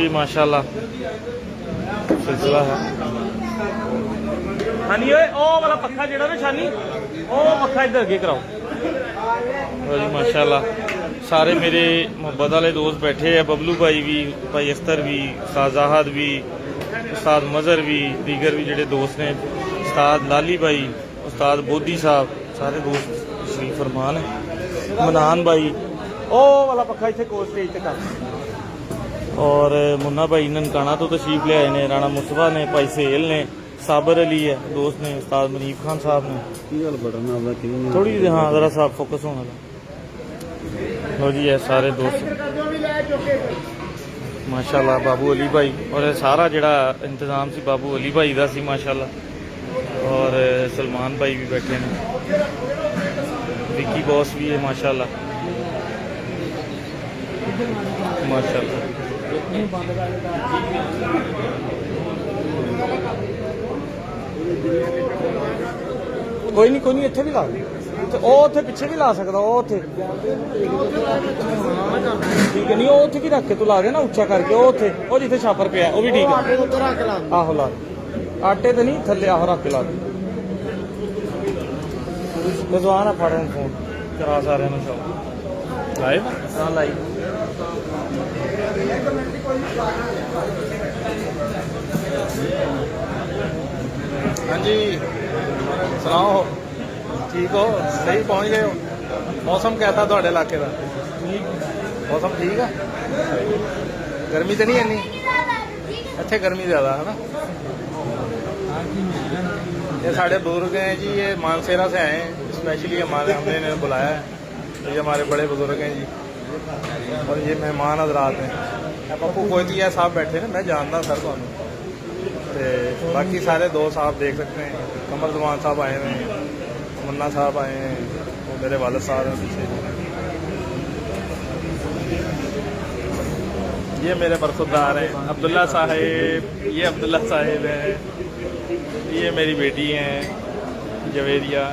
जी माशाल्लाह सिलसिला है। हाँ जी ओ वाला पक्खा जो ना शानी ओ पक्खा इधर अगे कराओ जी माशाल्लाह। सारे मेरे मोहब्बत वाले दोस्त बैठे हैं, बबलू भाई भी, भाई अख्तर भी, उस्ताद जाहद भी, उस्ताद मज़हर भी, दीगर भी जोड़े दोस्त ने, उस्ताद लाली भाई, उस्ताद बोधी साहब, सारे दोस्त शरीफ फरमान है। मनान भाई ओ वाला पक्खा इतने कोल स्टेज तक कर, और मुन्ना भाई ननकाना तो तशरीफ ले आए ने, राणा मुस्तफा ने, भाई सेल ने, साबर अली है दोस्त ने, उस्ताद मनीफ खान साहब ने। थोड़ी हाँ जरा साहब फोकस होना था। लो जी है सारे दोस्त माशाल्लाह। बाबू अली भाई और सारा जड़ा इंतजाम सी बाबू अली भाई का सी माशाल्लाह। और सलमान भाई भी बैठे हैं, विकी बॉस भी है माशाल्लाह माशाल्लाह। कोई नहीं इत्थे भी ला उथे पिछे भी ला सकता उथे ठीक है। नहीं उथे भी रख के तू ला दे ना उच्चा करके उथे जिथे छापर पे वो भी ठीक है। आहो ला आटे तो नहीं थले आहो रख के ला दे। रिजवान है फड़ फोन करा सारे लाइव हाँ लाइव। हाँ जी सुनाओ ठीक हो सही पहुँच गए हो। मौसम कैसा थोड़े इलाके का? मौसम ठीक है, गर्मी तो नहीं इन्नी इतने गर्मी ज़्यादा है ना। ये साढ़े बुजुर्ग हैं जी, ये मानसेरा से आए हैं स्पेशली, हमारे हमने इन्हें बुलाया है। ये हमारे बड़े बुजुर्ग हैं जी और ये मेहमान हजरात हैं। पप्पू कोयतिया साहब बैठे हैं, मैं जानता सर तो बाकी सारे दोस्त आप देख सकते हैं। कमर जमान साहब आए हुए हैं, मुन्ना साहब आए हैं, वो मेरे वालिद साहब हैं पीछे। ये मेरे बरखुरदार हैं अब्दुल्ला साहिब, ये अब्दुल्ला साहिब हैं, ये मेरी बेटी हैं जवेरिया।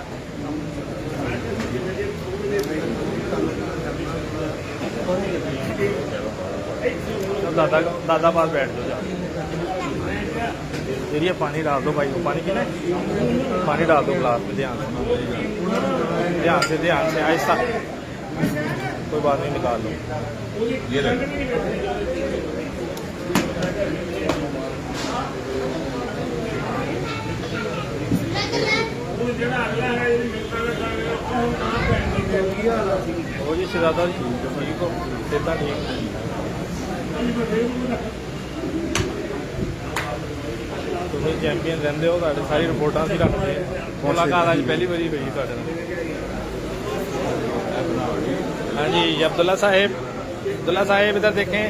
दादा पास बैठ दो जा एरिया, पानी डाल दो भाई को। पानी पीना है? पानी डाल दो गिलास में, ध्यान से आहिस्ता, कोई बात नहीं निकाल लो। ये हो जी शहजादा जी ठीक हो? सेहत ठीक? तुम चैंपियन रहते हो, सारी रिपोर्टा भी रखते हैं। मुलाकात अज पहली बारी हुई थोड़े। हाँ जी अब्दुल्ला साहेब इधर देखें,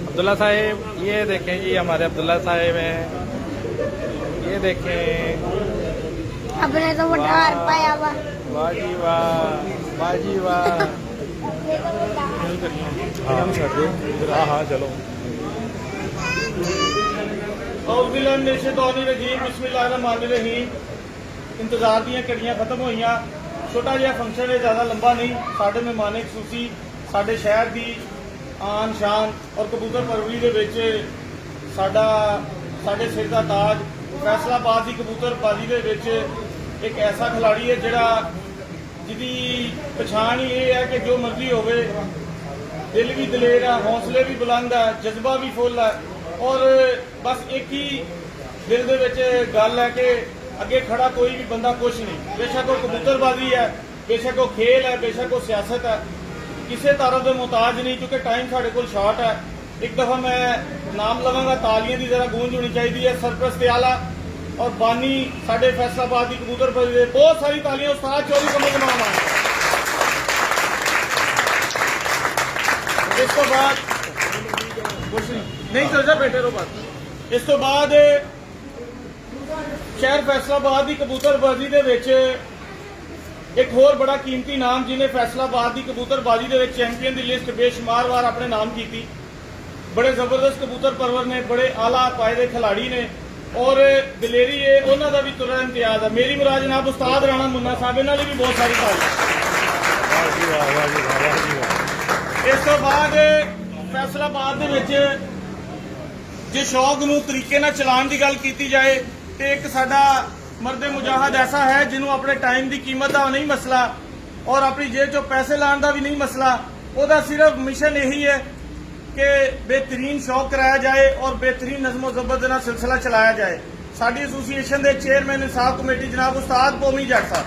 अब्दुल्ला साहेब ये देखें जी, हमारे अब्दुल्ला साहेब हैं, ये देखें। अपने तो वटार पाया हुआ। वाह जी वाह। हाँ चलो इंतजार दी घड़ियां खत्म हुई। छोटा जिहा फंक्शन है, ज़्यादा लंबा नहीं। साढ़े मेहमान खसूसी साढ़े शहर की आन शान और कबूतर परवरी दे विच साढ़े सिर का ताज फैसलाबाद की कबूतरबाजी दे विच एक ऐसा खिलाड़ी है जिहड़ा जिहदी पछाण ही ये है कि जो मर्जी होवे, दिल भी दलेर है, हौसले भी बुलंद है, जज्बा भी फुल है। और बस एक ही दिल दे विच गल है कि अगे खड़ा कोई भी बंदा कुछ नहीं। बेशक वो कबूतरबाजी है, बेशक वो खेल है, बेशक वो सियासत है, किसी तरह के मुहताज नहीं, क्योंकि टाइम साढ़े को शॉर्ट है। एक दफा मैं नाम लवांगा, तालियां की जरा गूंज होनी चाहिए। सरप्रस्त आला और बानी साढ़े फैसलाबाद की कबूतरबाजी दे, बहुत सारी तालियां उस्ताद चौधरी कमर जमान। इस तो बाद कुछ नहीं चल जा बेटे रो बात। इस तो बाद शहर फैसलाबाद की कबूतरबाजी दे विच एक होर बड़ा कीमती नाम, जिन्हें फैसलाबाद की कबूतरबाजी दे विच चैंपियन की लिस्ट बेशुमार बार अपने नाम की। बड़े जबरदस्त कबूतर परवर ने, बड़े आला पाए दे खिलाड़ी ने और दलेरी है, उन्हों का भी तुरंत इम्तियाज है। मेरी मुराद जनाब उस्ताद राणा मुन्ना साहब, इन्होंने भी बहुत सारी तारीफ। इस तो बाद फैसलाबाद दे विच ਜੇ ਸ਼ੌਕ ਨੂੰ ਤਰੀਕੇ ਨਾਲ ਚਲਾਉਣ ਦੀ ਗੱਲ ਕੀਤੀ ਜਾਏ ਤੇ ਇੱਕ ਸਾਡਾ ਮਰਦੇ ਮੁਜਾਹਦ ਐਸਾ ਹੈ ਜਿਹਨੂੰ ਆਪਣੇ ਟਾਈਮ ਦੀ ਕੀਮਤ ਦਾ ਨਹੀਂ ਮਸਲਾ ਔਰ ਆਪਣੀ ਜੇਬ ਚੋਂ ਪੈਸੇ ਲਾਉਣ ਦਾ ਵੀ ਨਹੀਂ ਮਸਲਾ। ਉਹਦਾ ਸਿਰਫ ਮਿਸ਼ਨ ਇਹੀ ਹੈ ਕਿ बेहतरीन शौक कराया जाए और बेहतरीन नज़्मो ज़ब्त का सिलसिला चलाया जाए। साडी एसोसीएशन के चेयरमैन इंसाफ कमेटी जनाब उस्ताद पोमी जट साहब।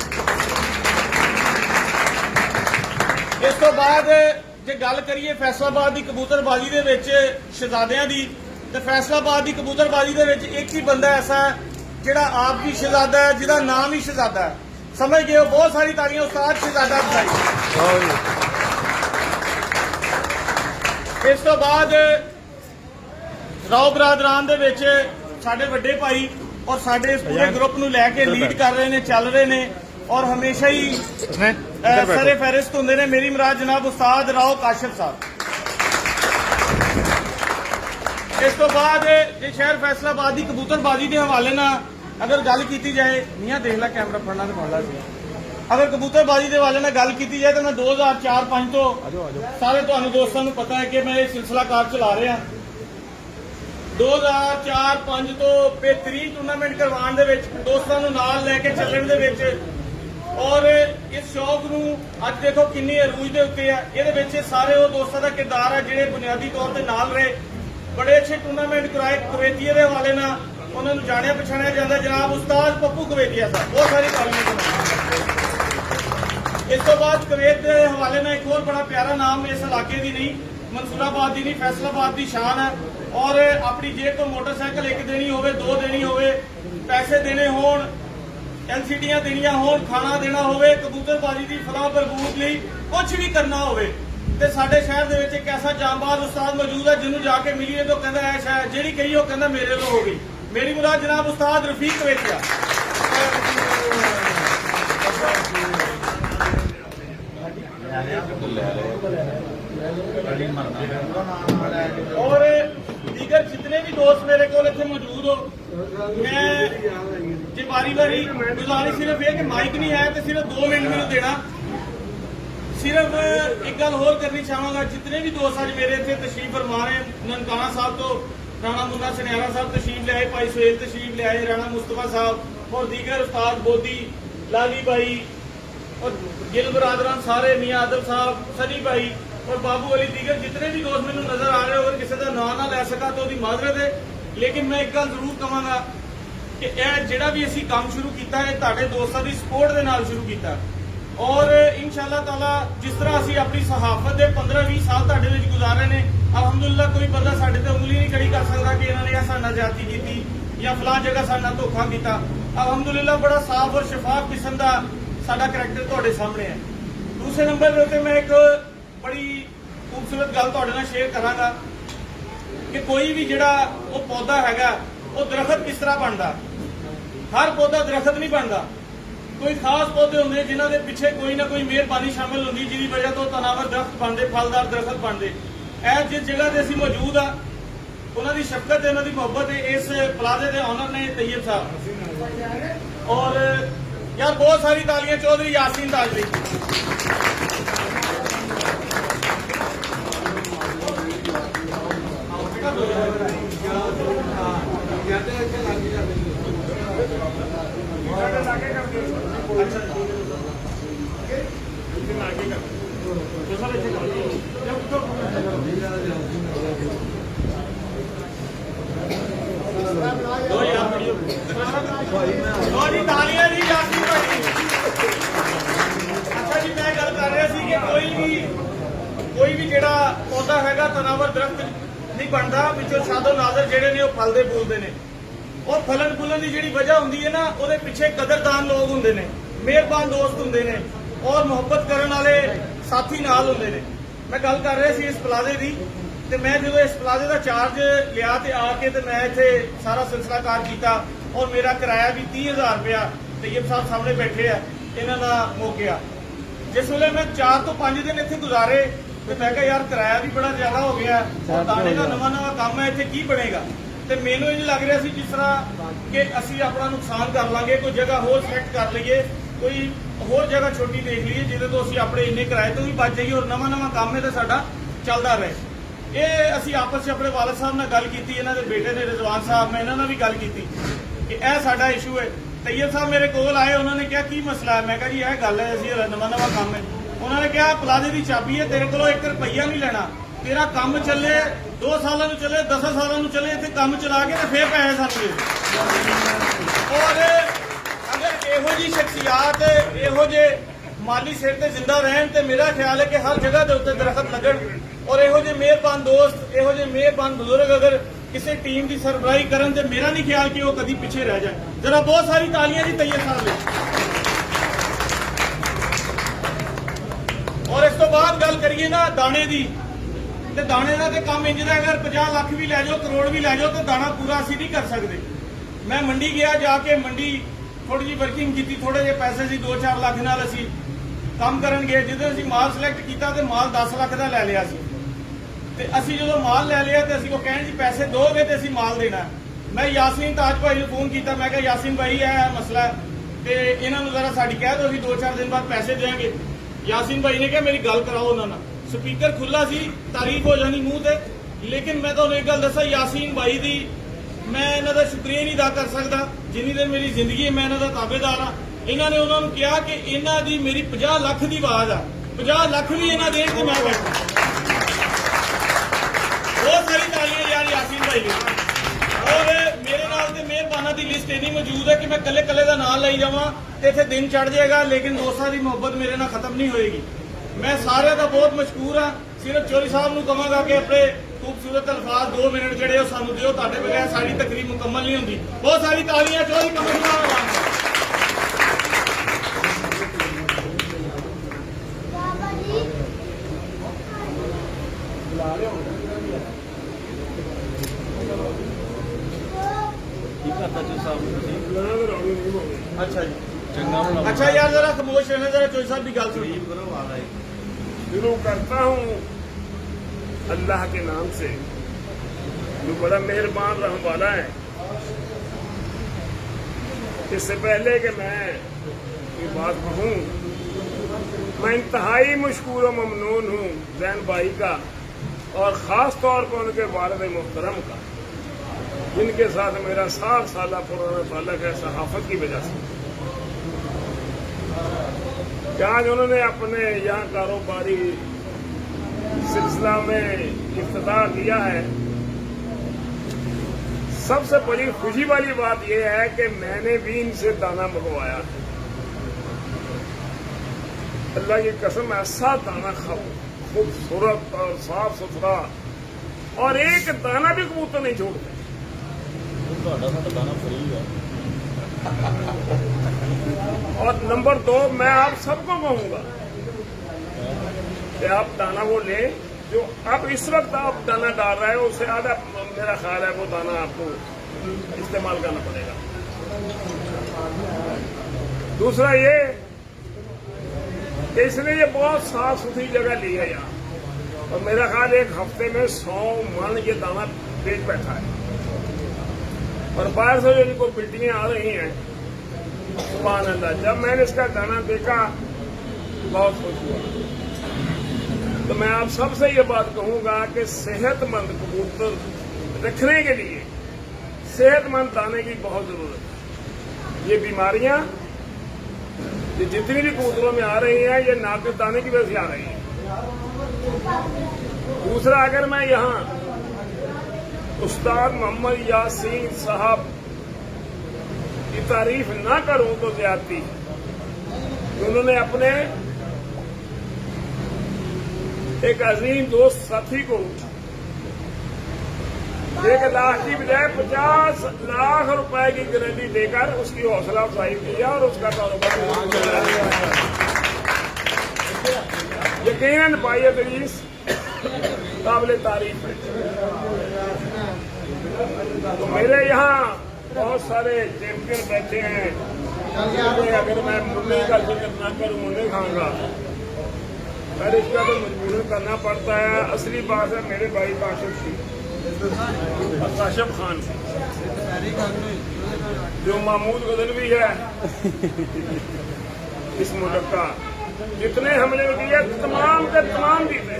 इस तो बाद जे गल करिए फैसलाबाद की कबूतरबाजी दे विच शहजादियां दी, ते फैसलाबाद की कबूतरबाजी दे विच एक ही बंदा ऐसा है जिहड़ा आप भी शहजादा है, जिहदा नाम ही शहजादा है। समझ गए हो? बहुत सारी तालियां उस्ताद शहजादा बधाई। इस तो बाद राव बरादरान दे विच साडे वड्डे भाई और साडे इस पूरे ग्रुप नूं लैके लीड कर रहे ने, चल रहे ने और हमेशा ही सरे फहरिस्त हुंदे ने। मेरी मुराद जनाब उस्ताद राव काशिफ साहब। इस तो बाद जे शहर फैसलाबाद की कबूतरबाजी के हवाले नाल अगर गल की जाए, मियां देख ला कैमरा फड़ना तो फड़ ला सी। अगर कबूतरबाजी के हवाले नाल गल की जाए तो मैं 2004-5 तो सारे तुहानू दोस्तों को पता है कि मैं ये सिलसिला कार चला रहा। 2004-5 तो बेहतरीन टूर्नामेंट करवाने दे विच, दोस्तों को नाल लैके चलण दे विच और इस शौक नूं अज देखो किन्नी अरूज दे उत्ते है। इहदे विच सारे वो दोस्तों का किरदार है जिहड़े बुनियादी तौर पर नाल रहे। बड़े अच्छे टूर्नामेंट कराए कुवैतिया के हवाले नाल, उन्होंने जानिया पछाणिया जाता जनाब उस्ताद पप्पू कुवैतिया साहब। बहुत सारी तालियां। इस तो बाद कुवैत के हवाले नाल एक और बड़ा प्यारा नाम इस इलाके की नहीं, मंसूराबाद की नहीं, फैसलाबाद की शान है। और अपनी जेब तो मोटरसाइकिल एक देनी होवे, 2 देनी होवे, पैसे देने होण, एलसीडियां देनियां होण, खाना देना होवे, कबूतरबाजी की फलाह बरबूद लई कुछ भी करना होवे ते साडे शहर दे विच एक ऐसा जांबाज उस्ताद मौजूद है जिन्होंने जाके मिलीए तो कहता है शायद जेड़ी कही वो कहता मेरे लो हो गई। मेरी मुराद जनाब उस्ताद रफीक कुवैतिया। और दीगर जितने भी दोस्त मेरे को इतने मौजूद हो, मैं जी बारी बारी गुजारिश सिर्फ ये कि माइक नहीं है तो सिर्फ 2 मिनट मैंने देना। सिर्फ एक गल होर करनी चाहांगा, जितने भी दोस्त अज मेरे इतने तशरीफ फरमा रहे हैं, ननकाना साहब तो राणा मुन्ना सनियारा साहब तशरीफ ले आए, भाई सुहेल तशरीफ ले आए, राणा मुस्तफा साहब और दीगर उस्ताद बोदी, लाली भाई और गिल बरादरान सारे, मियां आदम साहब, सनी भाई और बाबू अली, दीगर जितने भी दोस्त मैंने नजर आ रहे हो, अगर किसी का नाम ना लै सका तो उसकी माजरत है। लेकिन मैं एक गल जरूर कहांगा कि यह जिहड़ा भी असीं काम शुरू किया है तुहाडे दोस्तां दी सपोर्ट दे नाल शुरू किया और इंशाअल्लाह ताला जिस तरह असीं अपनी सहाफत के 15-20 साल तुहाडे विच गुजारे ने, अलहमदुलिल्लाह कोई बंदा साडे ते उंगली नहीं खड़ी कर सकता कि इन्होंने यह साडे नाल ज्यादती की या फलां जगह साडे नाल धोखा किया। अलहमदुलिल्लाह बड़ा साफ और शफाफ किस्म का साडा करैक्टर तुहाडे सामने है। दूसरे नंबर पर उत्ते मैं एक बड़ी खूबसूरत गल तुहाडे नाल शेयर करांगा कि कोई भी जिहड़ा वो पौधा हैगा वो दरखत किस तरह बनता। हर पौधा दरखत नहीं बनता, कोई खास पौधे होंगे जिन्हों के पिछे कोई ना कोई मेहरबानी शामिल होंगी जिसकी वजह तो तनावर दरख्त बनते, फलदार दरख्त बनते। जिस जगह से असीं मौजूद आ उन्होंने शफकत है, उन्होंने मुहब्बत है। इस प्लाजे के ऑनर ने तैयब साहब और यार बहुत सारी तालियां चौधरी यासीन ताजरी। अच्छा जी, मैं गल कर रहा सी कि कोई भी जिहड़ा पौधा हैगा तनावर दरख्त नहीं बनता, पिछों शादो नाजर जिहड़े ने फलदे फूलदे ने और फलन फुलन की जिहड़ी वजह हुंदी है ना, उहदे पिछे कदरदान लोग हुंदे ने, मेहरबान दोस्त हुंदे ने और मुहब्बत करने वाले साथी नाल हुंदे ने। मैं गल कर रहा सी इस प्लाजे की, तो मैं जो इस प्लाजे का चार्ज लिया तो आके तो मैं इत्थे सारा सिलसिला कार किया और मेरा किराया भी 30,000 रुपया तैयब साहब सामने बैठे है इन्हों का मुक्या। जिस वेले मैं 4 तो 5 दिन इत्थे गुजारे तो मैं कहा यार किराया भी बड़ा ज्यादा हो गया और दाने का नवा काम है, इत्थे की बनेगा। तो मैनू इंज लग रहा सी जिस तरह कि असीं अपना नुकसान कर लांगे, कोई जगह होर सिलेक्ट कर लीए, कोई होर जगह छोटी देख लीए जिहदे तो असीं अपने इन्ने किराए तो भी बच जाइए और नवा काम है तो साडा चलता रहे। ਇਹ ਅਸੀਂ ਆਪਸ 'ਚ ਆਪਣੇ ਵਾਲਦ ਸਾਹਿਬ ਨਾਲ ਗੱਲ ਕੀਤੀ, ਇਹਨਾਂ ਦੇ ਬੇਟੇ ਨੇ ਰਿਜ਼ਵਾਨ ਸਾਹਿਬ, ਮੈਂ ਇਹਨਾਂ ਨਾਲ ਵੀ ਗੱਲ ਕੀਤੀ ਕਿ ਇਹ ਸਾਡਾ ਇਸ਼ੂ ਹੈ। ਤੈयब ਸਾਹਿਬ ਮੇਰੇ ਕੋਲ ਆਏ, ਉਹਨਾਂ ਨੇ ਕਿਹਾ ਕੀ ਮਸਲਾ ਹੈ? ਮੈਂ ਕਿਹਾ ਜੀ ਇਹ ਗੱਲ ਹੈ, ਅਸੀਂ ਨਵਾਂ ਕੰਮ ਹੈ। ਉਹਨਾਂ ਨੇ ਕਿਹਾ ਪਲਾਜ਼ੇ ਦੀ ਚਾਬੀ ਹੈ, ਤੇਰੇ ਕੋਲੋਂ 1 ਰੁਪਈਆ ਨਹੀਂ ਲੈਣਾ, ਤੇਰਾ ਕੰਮ ਚੱਲੇ 2 ਸਾਲਾਂ ਨੂੰ ਚੱਲੇ 10 ਸਾਲਾਂ ਨੂੰ ਚੱਲੇ, ਇੱਥੇ ਕੰਮ ਚਲਾ ਕੇ ਤੇ ਫੇਰ ਪੈਸੇ ਸਾਨੂੰ ਦੇ। ਔਰ ਅਗਰ ਇਹੋ ਜੀ ਸ਼ਖਸੀਅਤ ਇਹੋ ਜੇ ਮਾਲੀ ਸਿਰ ਤੇ ਜ਼ਿੰਦਾ ਰਹਿਣ ਤੇ ਮੇਰਾ ਖਿਆਲ ਹੈ ਕਿ ਹਰ ਜਗ੍ਹਾ ਦੇ ਉੱਤੇ ਦਰਖਤ ਲੱਗਣ। ਔਰ ਇਹੋ ਜਿਹੇ ਮਿਹਰਬਾਨ ਦੋਸਤ, ਇਹੋ ਜਿਹੇ ਮਿਹਰਬਾਨ ਬਜ਼ੁਰਗ ਅਗਰ ਕਿਸੇ ਟੀਮ ਦੀ ਸਰਬਰਾਹੀ ਕਰਨ ਤੇ ਮੇਰਾ ਨਹੀਂ ਖਿਆਲ ਕਿ ਉਹ ਕਦੀ ਪਿੱਛੇ ਰਹਿ ਜਾਣ। ਜਰਾ ਬਹੁਤ ਸਾਰੀ ਤਾਲੀਆਂ ਜੀ ਤैयब ਸਾਹਿਬ ਲਈ। ਔਰ ਇਸ ਤੋਂ ਬਾਅਦ ਗੱਲ ਕਰੀਏ ਨਾ ਦਾਣੇ ਦੀ, ਤੇ ਦਾਣੇ ਦਾ ਤੇ ਕੰਮ ਇੰਜ ਦਾ ਅਗਰ 50 ਲੱਖ ਵੀ ਲੈ ਜਾਓ, ਕਰੋੜ ਵੀ ਲੈ ਜਾਓ, ਤੇ ਦਾਣਾ ਪੂਰਾ ਅਸੀਂ ਨਹੀਂ ਕਰ ਸਕਦੇ। ਮੈਂ ਮੰਡੀ ਗਿਆ, ਜਾ ਕੇ ਮੰਡੀ ਥੋੜੀ ਜਿਹੀ ਵਰਕਿੰਗ ਕੀਤੀ, ਥੋੜੇ ਜਿਹੇ ਪੈਸੇ ਸੀ 2-4 ਲੱਖ ਨਾਲ ਅਸੀਂ ਕੰਮ ਕਰਨ ਗਏ। ਜਦੋਂ ਅਸੀਂ ਮਾਲ ਸਿਲੈਕਟ ਕੀਤਾ ਤੇ ਮਾਲ 10 ਲੱਖ ਦਾ ਲੈ ਲਿਆ ਸੀ। ਤੇ ਅਸੀਂ ਜਦੋਂ ਮਾਲ ਲੈ ਲਿਆ ਤੇ ਅਸੀਂ ਉਹ ਕਹਿਣ ਜੀ ਪੈਸੇ ਦੋਗੇ ਤੇ ਅਸੀਂ ਮਾਲ ਦੇਣਾ। ਮੈਂ ਯਾਸੀਨ ਤਾਜ ਭਾਈ ਨੂੰ ਫੋਨ ਕੀਤਾ, ਮੈਂ ਕਿਹਾ ਯਾਸੀਨ ਭਾਈ ਇਹ ਮਸਲਾ ਹੈ ਤੇ ਇਹਨਾਂ ਨੂੰ ਜ਼ਰਾ ਸਾਡੀ ਕਹਿ ਦਿਓ, ਅਸੀਂ 2-4 ਦਿਨ ਬਾਅਦ ਪੈਸੇ ਦੇਵਾਂਗੇ। ਯਾਸੀਨ ਭਾਈ ਨੇ ਕਿਹਾ ਮੇਰੀ ਗੱਲ ਕਰਾਓ ਉਹਨਾਂ ਨਾਲ। ਸਪੀਕਰ ਖੁੱਲਾ ਸੀ, ਤਾਰੀਫ ਹੋ ਜਾਣੀ ਮੂੰਹ ਤੇ, ਲੇਕਿਨ ਮੈਂ ਤੁਹਾਨੂੰ ਇੱਕ ਗੱਲ ਦੱਸਾਂ, ਯਾਸੀਨ ਭਾਈ ਦੀ ਮੈਂ ਇਹਨਾਂ ਦਾ ਸ਼ੁਕਰੀਆ ਨਹੀਂ ਅਦਾ ਕਰ ਸਕਦਾ। ਜਿੰਨੀ ਦੇਰ ਮੇਰੀ ਜ਼ਿੰਦਗੀ ਹੈ ਮੈਂ ਇਹਨਾਂ ਦਾ ਤਾਬੇਦਾਰ ਹਾਂ। ਇਹਨਾਂ ਨੇ ਉਹਨਾਂ ਨੂੰ ਕਿਹਾ ਕਿ ਇਹਨਾਂ ਦੀ ਮੇਰੀ 50 ਲੱਖ ਦੀ ਆਵਾਜ਼ ਆ, 50 ਲੱਖ ਵੀ ਇਹਨਾਂ ਦੇਣ ਤੇ ਮੈਂ ਬੈਠਾ। ਬਹੁਤ ਸਾਰੀ ਤਾਲੀਆਂ ਯਾਰ ਯਾਸੀਨ ਭਾਈ ਲਈ। ਔਰ ਮੇਰੇ ਨਾਲ ਤੇ ਮਿਹਰਬਾਨਾਂ ਦੀ ਲਿਸਟ ਇੰਨੀ ਮੌਜੂਦ ਹੈ ਕਿ ਮੈਂ ਕੱਲੇ ਕੱਲੇ ਦਾ ਨਾਮ ਲਈ ਜਾਵਾਂ ਤੇ ਇੱਥੇ ਦਿਨ ਚੜ ਜਾਏਗਾ, ਲੇਕਿਨ ਦੋਸਤਾਂ ਦੀ ਮੁਹੱਬਤ ਮੇਰੇ ਨਾਲ ਖਤਮ ਨਹੀਂ ਹੋਏਗੀ। ਮੈਂ ਸਾਰਿਆਂ ਦਾ ਬਹੁਤ ਮਸ਼ਕੂਰ ਹਾਂ। ਸਿਰਫ ਚੌਧਰੀ ਸਾਹਿਬ ਨੂੰ ਕਹਾਂਗਾ ਕਿ ਆਪਣੇ ਖੂਬਸੂਰਤ ਅਲਫਾਜ਼ 2 ਮਿੰਟ ਜਿਹੜੇ ਉਹ ਸਾਨੂੰ ਦਿਓ, ਤੁਹਾਡੇ ਬਗੈਰ ਸਾਡੀ ਤਕਰੀਰ ਮੁਕੰਮਲ ਨਹੀਂ ਹੁੰਦੀ। ਬਹੁਤ ਸਾਰੀ ਤਾਲੀਆਂ ਚੌਧਰੀ ਕਮਲ ਸਾਹਿਬ। अच्छा जी, अच्छा यार जरा खामोश रहना, जरा चौधरी साहब की गल सुनिए। शुरू करता हूँ अल्लाह के नाम से जो बड़ा मेहरबान रहने वाला है। इससे पहले कि मैं ये बात कहूँ, मैं इंतहाई मशकूर व ममनून हूँ जैन भाई का, और ख़ास तौर पर उनके वालिद मुहतरम का, जिनके साथ मेरा 60 साल पुराना ताल्लुक है सहाफत की वजह से। आज उन्होंने अपने यहाँ कारोबारी सिलसिला में इफ्तिताह किया है। सबसे बड़ी खुशी वाली बात यह है कि मैंने भी इनसे दाना मंगवाया। अल्लाह की कसम, ऐसा दाना खूबसूरत और साफ सुथरा, और एक दाना भी कबूतर नहीं छोड़ते। और नंबर 2, मैं आप सबको कहूंगा कि आप दाना वो लें जो आप इस वक्त आप दाना डाल रहे हो, उससे आधा मेरा ख्याल है वो दाना आपको इस्तेमाल करना पड़ेगा। दूसरा ये कि इसने ये बहुत साफ सुथरी जगह ली है यहाँ, और मेरा ख्याल 1 हफ्ते में 100 मन ये दाना बेच बैठा है। और बाहर से जो इनको बिल्डिंगें आ रही हैं, सुभान अल्लाह, जब मैंने इसका दाना देखा बहुत खुश हुआ। तो मैं आप सबसे ये बात कहूंगा कि सेहतमंद कबूतर रखने के लिए सेहतमंद दाने की बहुत जरूरत है। ये बीमारियां ये जितनी भी कबूतरों में आ रही हैं, ये नाक़िस दाने की वजह से आ रही हैं। दूसरा, अगर मैं यहाँ उस्ताद मोहम्मद यासीन साहब की तारीफ ना करूं तो ज्यादती। उन्होंने अपने एक अजीम दोस्त साथी को 1 लाख की बजाय 50 लाख रुपए की गारंटी देकर उसकी हौसला अफजाई किया और उसका कारोबार यकीनन भाई अदरीस काबिल तारीफ है। तो मेरे यहाँ बहुत सारे चैंपियन बैठे हैं। अगर मैं मुन्ने का जिक्र ना करूँ, मुन्ने खाऊंगा, पर इसका तो मजबूरन करना पड़ता है। असली बात है मेरे भाई काशिफ की, काशिफ खान जो महमूद गजनवी है इस मुल्क का, जितने हमले किए तमाम के तमाम जीते।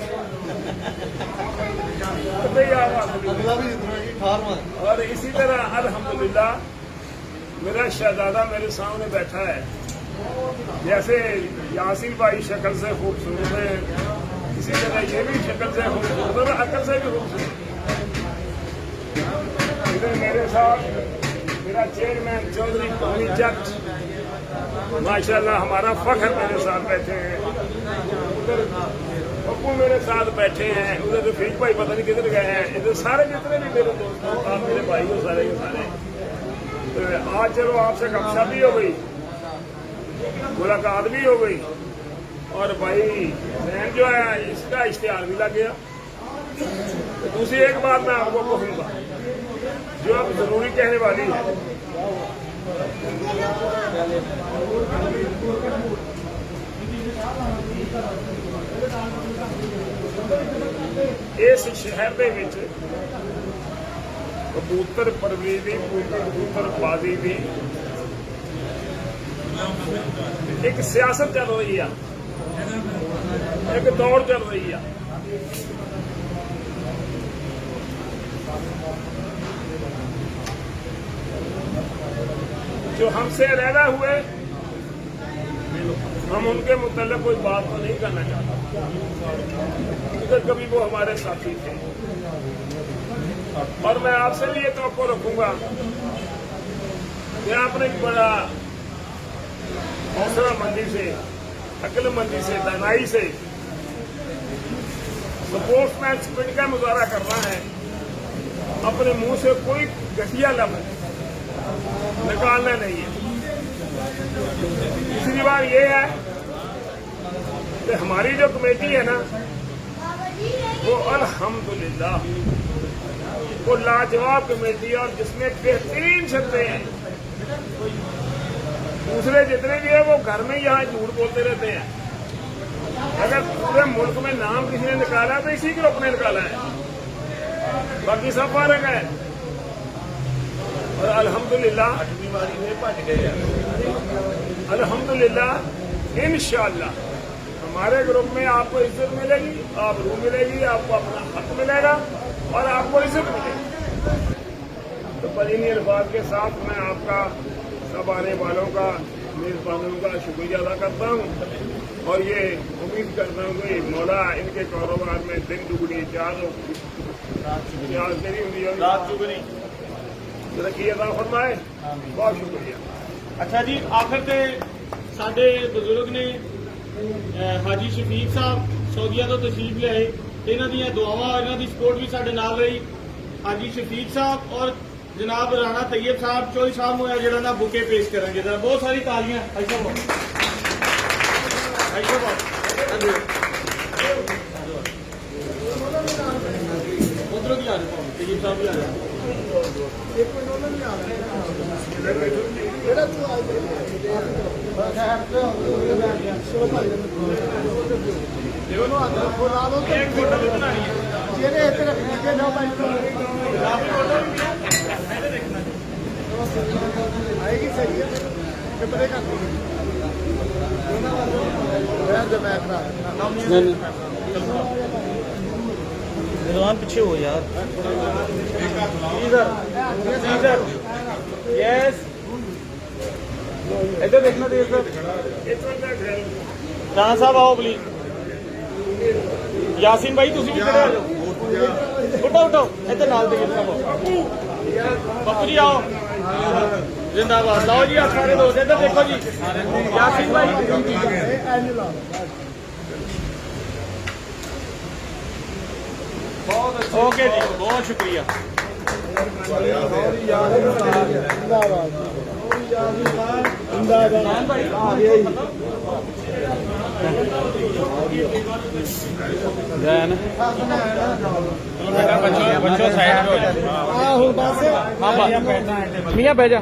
इतने ही आवाज। और इसी तरह अल्हम्दुलिल्लाह मेरा शहजादा मेरे सामने बैठा है। जैसे यासीन भाई शक्ल से खूबसूरत है, इसी तरह ये भी शक्ल से खूबसूरत और अकल से भी खूबसूरत। इधर मेरे साथ मेरा चेयरमैन चौधरी पानी जट, माशाल्लाह हमारा फख्र मेरे साथ बैठे हैं। उधर पप्पू मेरे साथ बैठे हैं, उधर रफीक भाई पता नहीं किधर गए हैं। इधर सारे जितने भी मेरे दोस्त हैं, आप मेरे भाई हो सारे के सारे। तो आज चलो आपसे गपशप भी हो गई, मुलाकात भी हो गई, और भाई जैन जो है इसका इश्तिहार भी लग गया। तो दूसरी एक बात मैं आपको कहूँगा जो अब जरूरी कहने वाली है। इस शहर दे विच कबूतर परवरी दी, कबूतर बाजी दी एक सियासत चल रही है, एक दौड़ चल रही है। जो हमसे अलहदा हुए, हम उनके मुतल्लिक़ कोई बात तो नहीं करना चाहता, क्योंकि कभी वो हमारे साथी थे। और मैं आपसे भी ये तवक्को रखूंगा कि आपने बड़ा हौसला मंदी से, अक्लमंदी से, दानाई से स्पोर्ट्समैन स्पिरिट का मुजाहरा करना है। अपने मुंह से कोई घटिया लफ्ज़ निकालना नहीं है। दूसरी बात ये है कि हमारी जो कमेटी है ना, वो अल्हम्दुलिल्लाह वो लाजवाब कमेटी, और जिसमें बेहतरीन शक्ति हैं। दूसरे जितने भी है वो घर में यहाँ झूठ बोलते रहते हैं। अगर पूरे मुल्क में नाम किसी ने निकाला तो इसी ग्रुप ने निकाला है, बाकी सब फारग है। और अल्हम्दुलिल्लाह अल्हम्दुलिल्लाह इंशाअल्लाह हमारे ग्रुप में आपको इज्जत मिलेगी, आबरू मिलेगी, आपको अपना हक मिलेगा और आपको इज्जत मिलेगी। तो बदीनी अल्फाज के साथ मैं आपका सब आने वालों का, मेज़बानों का शुक्रिया अदा करता हूँ, और ये उम्मीद करता हूँ कि मौला इनके कारोबार में दिन दुगनी चार तरक्की अदा फरमाए। बहुत शुक्रिया। अच्छा जी, आखिर ते साडे बुजुर्ग ने हाजी शफीक साहब सऊदीया तो तशरीफ लियाए, इन्हां दीयां दुआवां, इन्हां दी सपोर्ट भी साडे नाल रही। हाजी शफीक साहब और जनाब राणा तैयब साहब चोई साहब नूं जिहड़ा ना बुके पेश करेंगे। जरा बहुत सारी तालियां। उधरों भी आ जाओ, तैयब साहब भी आ जाओ। एक फोटो भी बनानी है। आएगी सही है, कितने का रिजवान पीछे हो यार। इधर यस, इधर देखना देर सर। राणा साहब आओ प्लीज। यासीन भाई तुम भी खड़े आ जाओ। उठो उठो, इधर नाल दे पप्पू जी आओ। जिंदाबाद। लाओ जी आप सारे दोस्त इधर देखो जी। यासीन भाई ओके जी, बहुत शुक्रिया। जैन बच्चों साइड में हो जाओ। हाँ मियाँ बैठ जा।